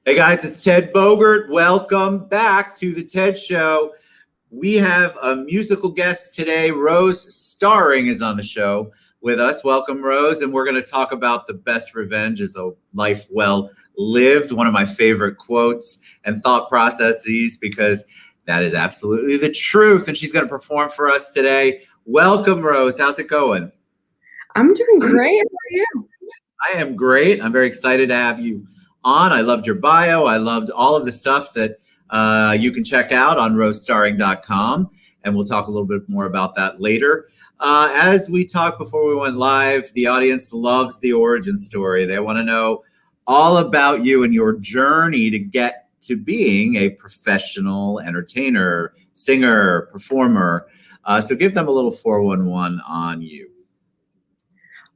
Hey guys, it's Ted Bogert. Welcome back to the TED Show. We have a musical guest today. Rose Starring is on the show with us. Welcome, Rose. And we're going to talk about the best revenge is a life well lived. One of my favorite quotes and thought processes, because that is absolutely the truth. And she's going to perform for us today. Welcome, Rose. How's it going? I'm doing great. How are you? I am great. I'm very excited to have you on. I loved your bio. I loved all of the stuff that you can check out on rosestarring.com, and we'll talk a little bit more about that later. As we talked before we went live, the audience loves the origin story. They want to know all about you and your journey to get to being a professional entertainer, singer, performer. So give them a little 411 on you.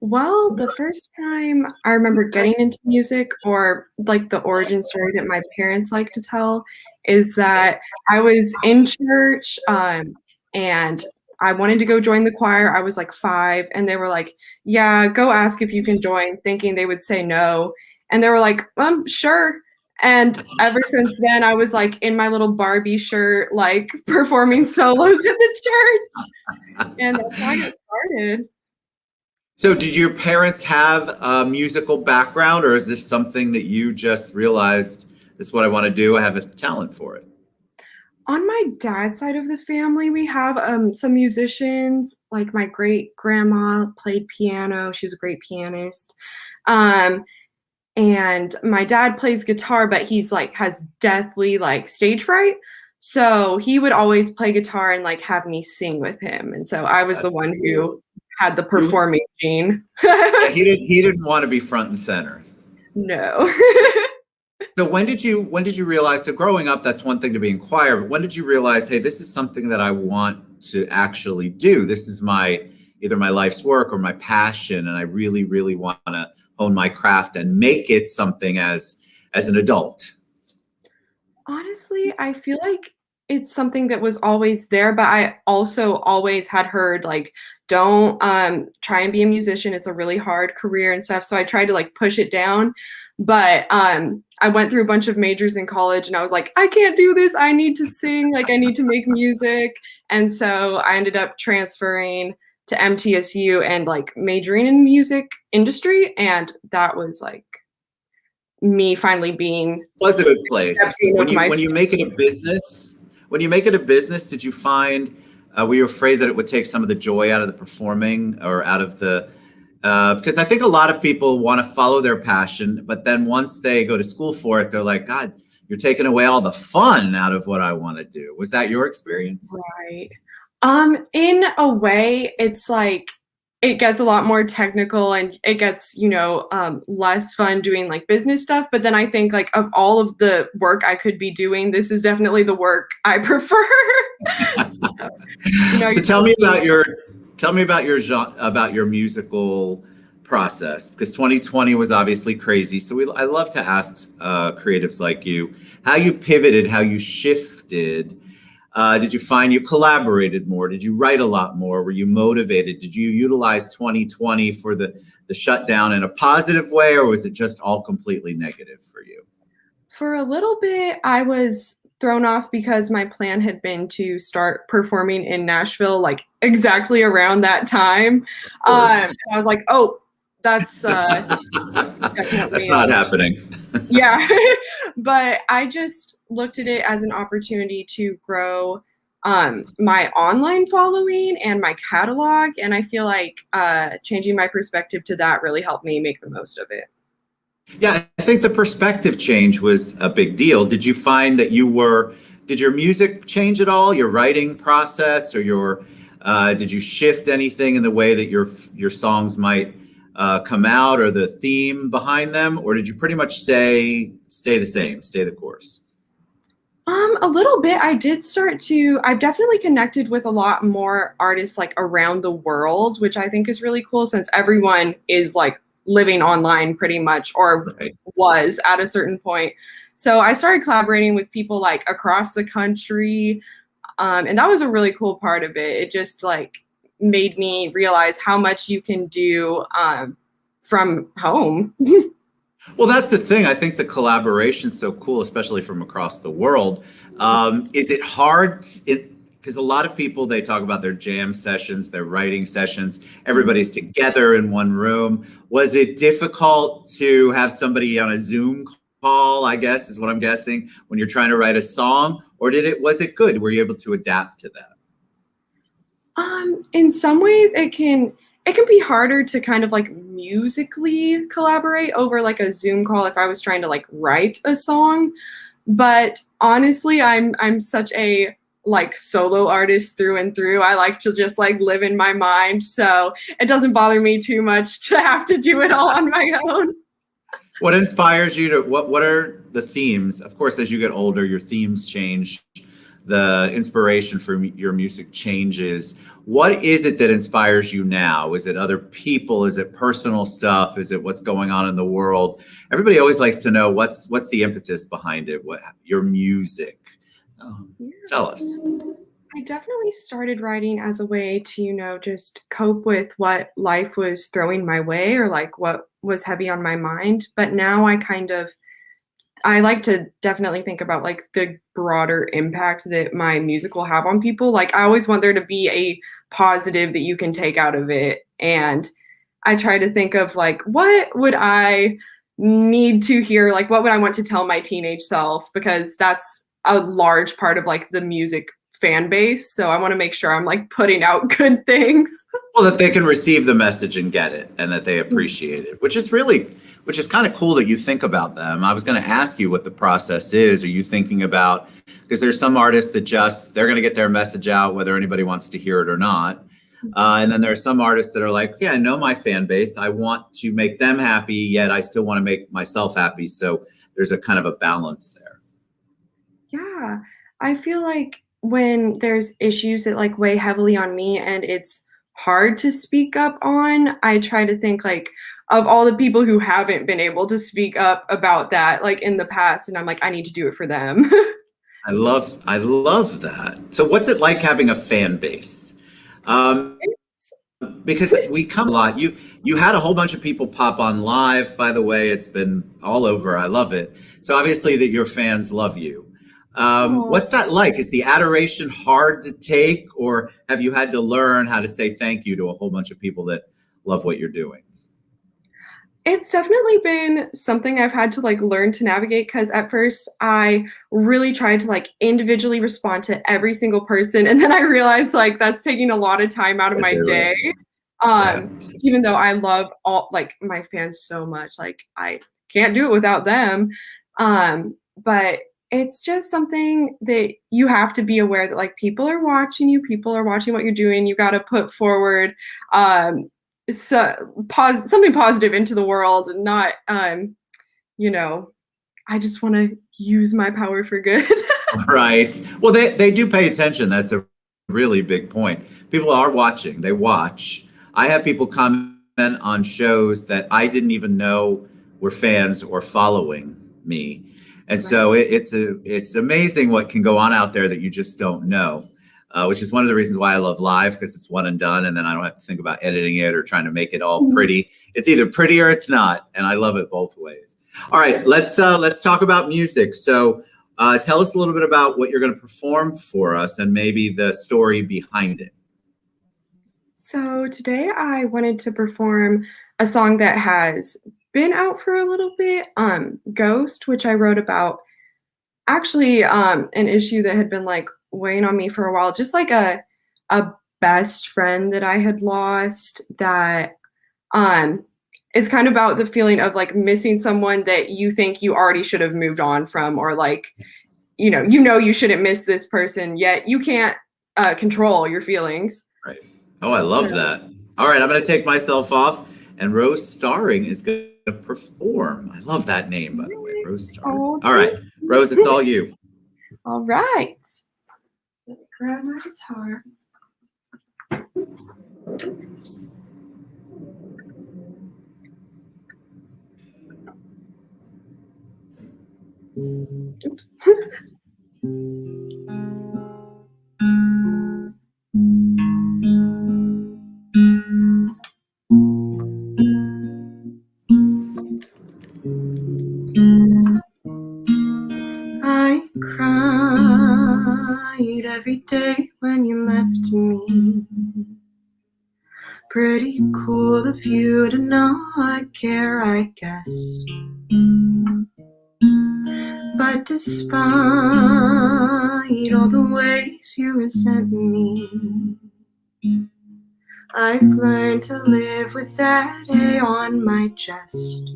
Well, the first time I remember getting into music, or like the origin story that my parents like to tell, is that I was in church and I wanted to go join the choir. I was like 5, and they were like, yeah, go ask if you can join, thinking they would say no. And they were like, sure. And ever since then, I was like in my little Barbie shirt, like performing solos at the church. And that's how I got started. So did your parents have a musical background, or is this something that you just realized, this is what I want to do, I have a talent for it? On my dad's side of the family, we have some musicians. Like my great grandma played piano. She was a great pianist. And my dad plays guitar, but he's like has deathly like stage fright. So he would always play guitar and like have me sing with him. And so I was the one who had the performing gene. Yeah, he didn't want to be front and center. No. So when did you realize, so growing up, that's one thing to be in choir, but when did you realize, hey, this is something that I want to actually do? This is either my life's work or my passion, and I really, really want to hone my craft and make it something as an adult? Honestly, I feel like it's something that was always there, but I also always had heard like, don't try and be a musician. It's a really hard career and stuff. So I tried to like push it down. But I went through a bunch of majors in college, and I was like, I can't do this. I need to sing. Like, I need to make music. And so I ended up transferring to MTSU and like majoring in music industry. And that was like me finally being. Was a good place. When you make it a business, did you find, were you afraid that it would take some of the joy out of the performing, or out of the, because I think a lot of people want to follow their passion, but then once they go to school for it, they're like, God, you're taking away all the fun out of what I want to do. Was that your experience? Right. In a way, it's like, it gets a lot more technical, and it gets, less fun doing like business stuff. But then I think like of all of the work I could be doing, this is definitely the work I prefer. So tell me about your musical process, because 2020 was obviously crazy. So I love to ask creatives like you how you pivoted, how you shifted. Did you find you collaborated more? Did you write a lot more? Were you motivated? Did you utilize 2020 for the shutdown in a positive way, or was it just all completely negative for you? For a little bit, I was thrown off because my plan had been to start performing in Nashville like exactly around that time. I was like, oh, that's definitely that's not happening. Yeah. But I just looked at it as an opportunity to grow my online following and my catalog. And I feel like changing my perspective to that really helped me make the most of it. Yeah, I think the perspective change was a big deal. Did you find that did your music change at all? Your writing process, or did you shift anything in the way that your songs might come out, or the theme behind them? Or did you pretty much stay the same, stay the course? A little bit. I've definitely connected with a lot more artists like around the world, which I think is really cool, since everyone is like living online pretty much, or was at a certain point. So I started collaborating with people like across the country. And that was a really cool part of it. It just like made me realize how much you can do from home. Well, that's the thing. I think the collaboration's so cool, especially from across the world. Is it hard? Because a lot of people, they talk about their jam sessions, their writing sessions. Everybody's together in one room. Was it difficult to have somebody on a Zoom call? I guess is what I'm guessing when you're trying to write a song, or was it good? Were you able to adapt to that? In some ways it can be harder to kind of like musically collaborate over like a Zoom call if I was trying to like write a song. But honestly, I'm such a like solo artist through and through. I like to just like live in my mind, so it doesn't bother me too much to have to do it all on my own. What inspires you to what are the themes? Of course, as you get older, your themes change. The inspiration for your music changes. What is it that inspires you now? Is it other people? Is it personal stuff? Is it what's going on in the world? Everybody always likes to know what's the impetus behind it. What your music? Tell us. I definitely started writing as a way to, just cope with what life was throwing my way or like what was heavy on my mind. But now I like to definitely think about like the broader impact that my music will have on people. Like I always want there to be a positive that you can take out of it. And I try to think of like, what would I need to hear? Like, what would I want to tell my teenage self? Because that's a large part of like the music fan base. So I want to make sure I'm like putting out good things. Well, that they can receive the message and get it, and that they appreciate it, which is kind of cool that you think about them. I was going to ask you what the process is. Are you thinking about, because there's some artists that they're going to get their message out whether anybody wants to hear it or not. And then there are some artists that are like, yeah, I know my fan base. I want to make them happy, yet I still want to make myself happy. So there's a kind of a balance there. Yeah. I feel like when there's issues that like weigh heavily on me and it's hard to speak up on, I try to think like of all the people who haven't been able to speak up about that like in the past, and I'm like, I need to do it for them. I love that. So what's it like having a fan base? Um, because we come a lot. You had a whole bunch of people pop on live. By the way, it's been all over. I love it. So obviously that your fans love you. Aw. What's that like? Is the adoration hard to take, or have you had to learn how to say thank you to a whole bunch of people that love what you're doing? It's definitely been something I've had to like learn to navigate because at first I really tried to like individually respond to every single person, and then I realized like that's taking a lot of time out of my day. Yeah. Even though I love all like my fans so much, like I can't do it without them. But it's just something that you have to be aware that like people are watching you, people are watching what you're doing. You got to put forward so something positive into the world and not you know I just want to use my power for good. Right. Well, they do pay attention. That's a really big point. People are watching. They watch. I have people comment on shows that I didn't even know were fans or following me. And Right. so it's amazing what can go on out there that you just don't know, which is one of the reasons why I love live, because it's one and done, and then I don't have to think about editing it or trying to make it all pretty. It's either pretty or it's not, and I love it both ways. All right, let's talk about music. So tell us a little bit about what you're going to perform for us and maybe the story behind it. So today I wanted to perform a song that has been out for a little bit, Ghost, which I wrote about actually an issue that had been like weighing on me for a while, just like a best friend that I had lost that um it's kind of about the feeling of like missing someone that you think you already should have moved on from, or like you shouldn't miss this person, yet you can't control your feelings. Right. Oh, I So love that. All right, I'm going to take myself off, and Rose Starring is going to perform. I love that name, by the way, Rose Starring. oh, All thank right, Rose, it's all you. all right. Let me grab my guitar. Oops. every day when you left me. Pretty cool of you to know I care, I guess. But despite all the ways you resent me, I've learned to live with that A on my chest.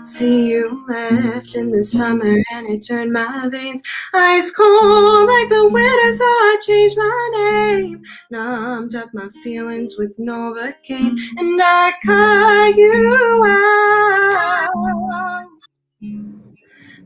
See, you left in the summer and it turned my veins ice cold like the winter, so I changed my name. Numbed up my feelings with Novocaine and I cut you out.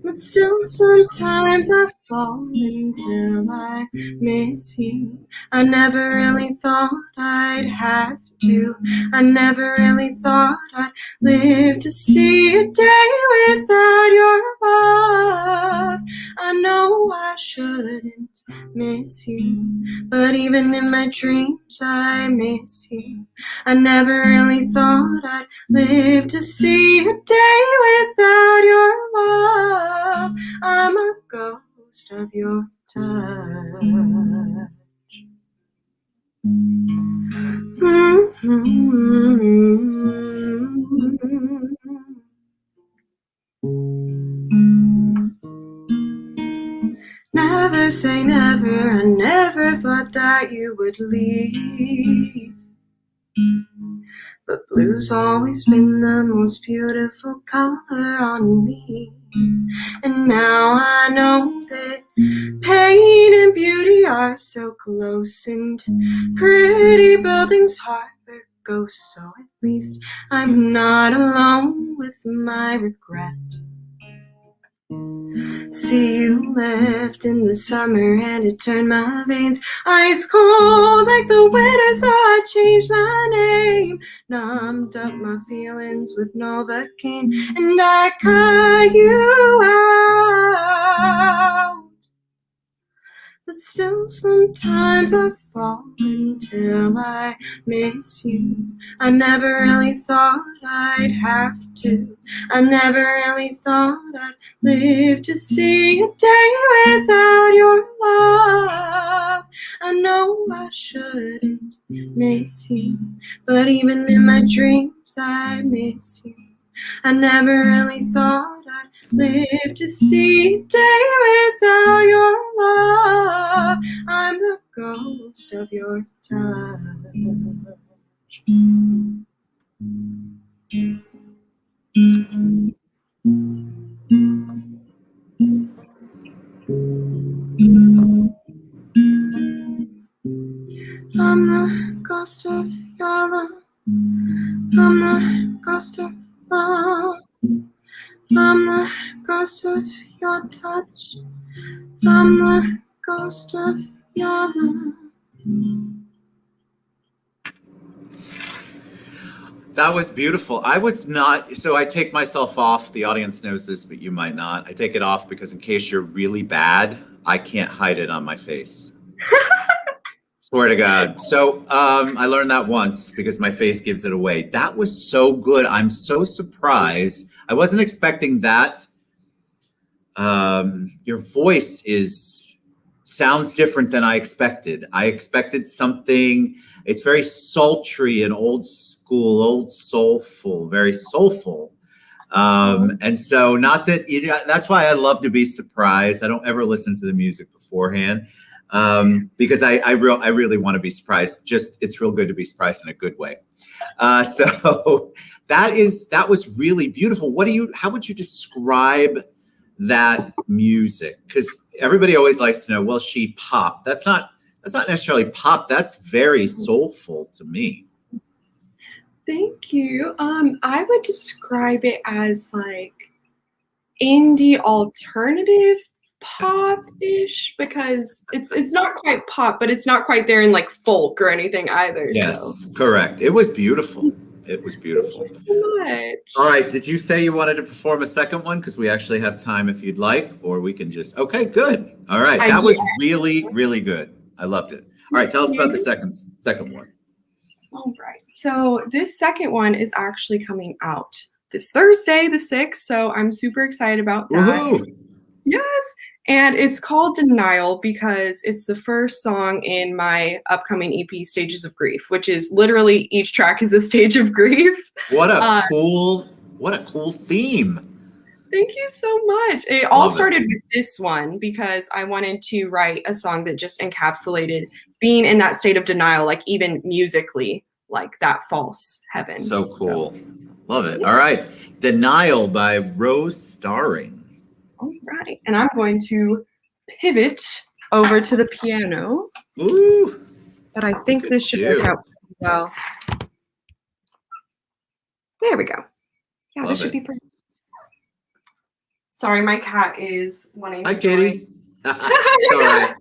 But still sometimes I fall until I miss you. I never really thought I'd have to. I never really thought I'd live to see a day without your love. I know I shouldn't miss you, but even in my dreams I miss you. I never really thought I'd live to see a day without your love. I'm a ghost of your touch. Never say never, I never thought that you would leave. But blue's always been the most beautiful color on me. And now I know that pain and beauty are so close, and pretty buildings harbor ghosts, so at least I'm not alone with my regret. See, you left in the summer and it turned my veins ice cold like the winter, so I changed my name. Numbed up my feelings with Novocaine and I cut you out. But still sometimes I fall until I miss you. I never really thought I'd have to. I never really thought I'd live to see a day without your love. I know I shouldn't miss you, but even in my dreams I miss you. I never really thought I'd live to see a day without your love. I'm the ghost of your touch. I'm the ghost of your love. I'm the ghost of love. I'm the ghost of your touch. I'm the ghost of your love. That was beautiful. I was not, so I take myself off. The audience knows this, but you might not. I take it off because in case you're really bad, I can't hide it on my face. Swear to God. So I learned that once because my face gives it away. That was so good. I'm so surprised. I wasn't expecting that. Your voice sounds different than I expected. I expected something. It's very sultry and old school, old soulful, very soulful. And so not that, that's why I love to be surprised. I don't ever listen to the music beforehand because I really want to be surprised. Just, it's real good to be surprised in a good way. So that was really beautiful. How would you describe that music? Because everybody always likes to know, well, she pop. That's not necessarily pop. That's very soulful to me. Thank you. I would describe it as like indie alternative pop-ish, because it's not quite pop, but it's not quite there in like folk or anything either. Yes, so. Correct. It was beautiful. It was beautiful. Thank you so much. All right. Did you say you wanted to perform a second one? Because we actually have time if you'd like, or we can just, okay, good. All right. That was really, really good. I loved it. All right. Tell us about the second one. All right. So this second one is actually coming out this Thursday, the 6th. So I'm super excited about that. Woohoo! Yes. And it's called Denial because it's the first song in my upcoming EP, Stages of Grief, which is literally each track is a stage of grief. What a cool theme. Thank you so much. It all started with this one because I wanted to write a song that just encapsulated being in that state of denial, like even musically, like that false heaven. So cool. Love it. All right. Denial by Rose Starring. All right. And I'm going to pivot over to the piano. Ooh. But I think this should work out pretty well. There we go. Yeah, this should be pretty. Sorry, my cat is wanting to Hi, Kitty. It's all right.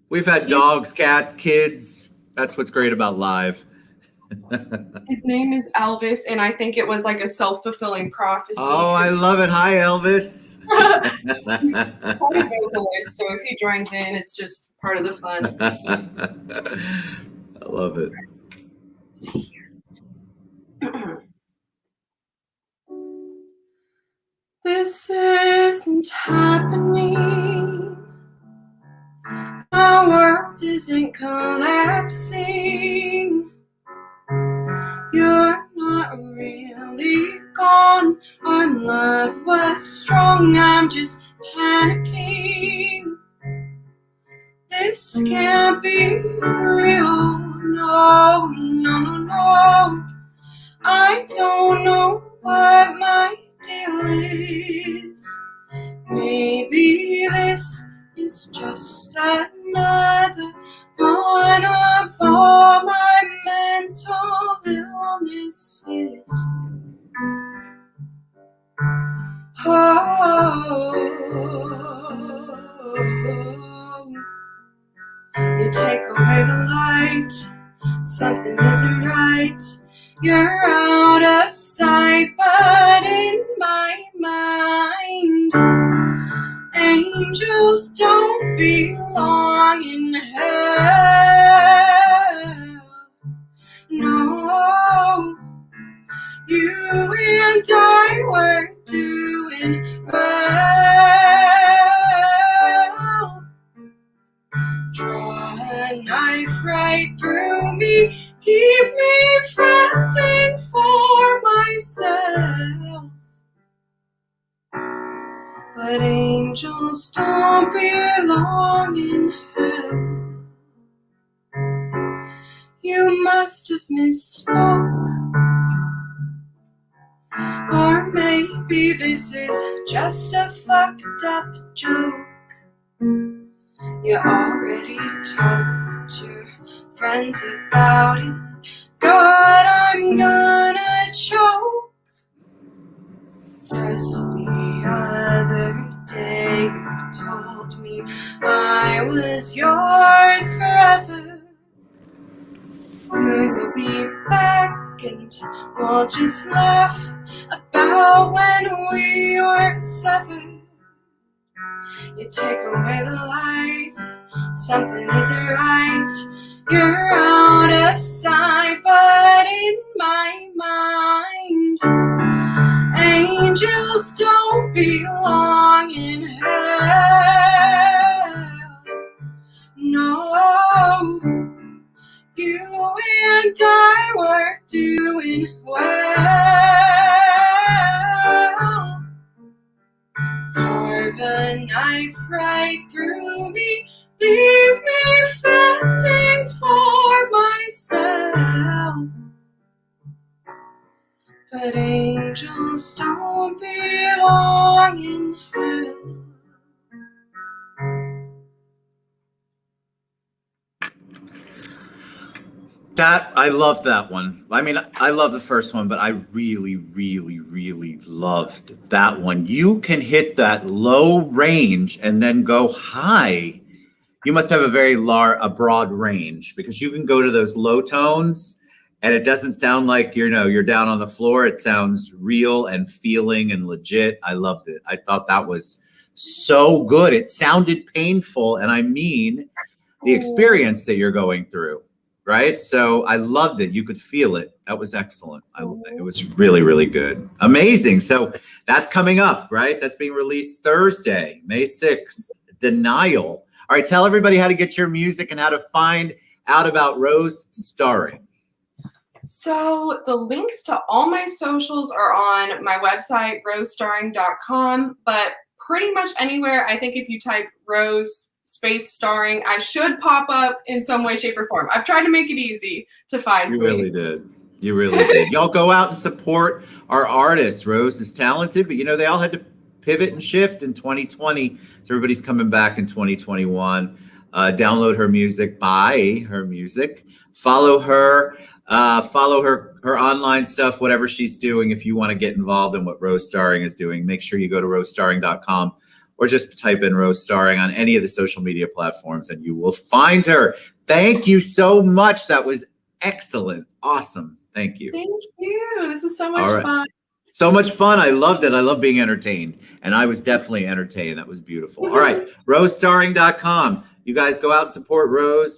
We've had dogs, cats, kids. That's what's great about live. His name is Elvis, and I think it was like a self-fulfilling prophecy. Oh, I love it. Hi, Elvis. He's quite a vocalist, so if he joins in, it's just part of the fun. I love it. Let's see here. This isn't happening. My world isn't collapsing. You're not really gone. Our love was strong. I'm just panicking. This can't be real. No, no, no, no. I don't know what my deal is. Maybe this is just another one of all my mental illnesses. Oh, you take away the light, something isn't right. You're out of sight, but in my mind, angels don't belong in hell. No, you and I were doing well. Draw a knife right through me, keep me fending for myself. But angels don't belong in hell. You must have misspoke. Or maybe this is just a fucked up joke. You already told your friends about it. God, I'm gonna choke. Just the other day you told me I was yours forever. Soon we'll be back and we'll just laugh about when we were severed. You take away the light, something isn't right. You're out of sight, but in my mind, angels don't belong in hell. No, you and I were doing well. Carve a knife right through me, leave me fending for myself. But angels don't belong in hell. I love that one. I mean, I love the first one, but I really, really, really loved that one. You can hit that low range and then go high. You must have a broad range because you can go to those low tones and it doesn't sound like you're down on the floor. It sounds real and feeling and legit. I loved it. I thought that was so good. It sounded painful, and I mean the experience that you're going through. Right? So I loved it. You could feel it. That was excellent. It was really, really good. Amazing. So that's coming up, right? That's being released Thursday, May 6th. Denial. All right, tell everybody how to get your music and how to find out about Rose Starring. So the links to all my socials are on my website, rosestarring.com, but pretty much anywhere, I think if you type Rose space starring, I should pop up in some way, shape, or form. I've tried to make it easy to find me. You really did. You really did. Y'all go out and support our artists. Rose is talented, but they all had to pivot and shift in 2020. So everybody's coming back in 2021. Download her music, buy her music, follow her online stuff, whatever she's doing. If you want to get involved in what Rose Starring is doing, make sure you go to rosestarring.com or just type in Rose Starring on any of the social media platforms and you will find her. Thank you so much. That was excellent. Awesome. Thank you. Thank you. This is so much fun. So much fun. I loved it. I love being entertained. And I was definitely entertained. That was beautiful. All right. rosestarring.com. You guys go out and support Rose.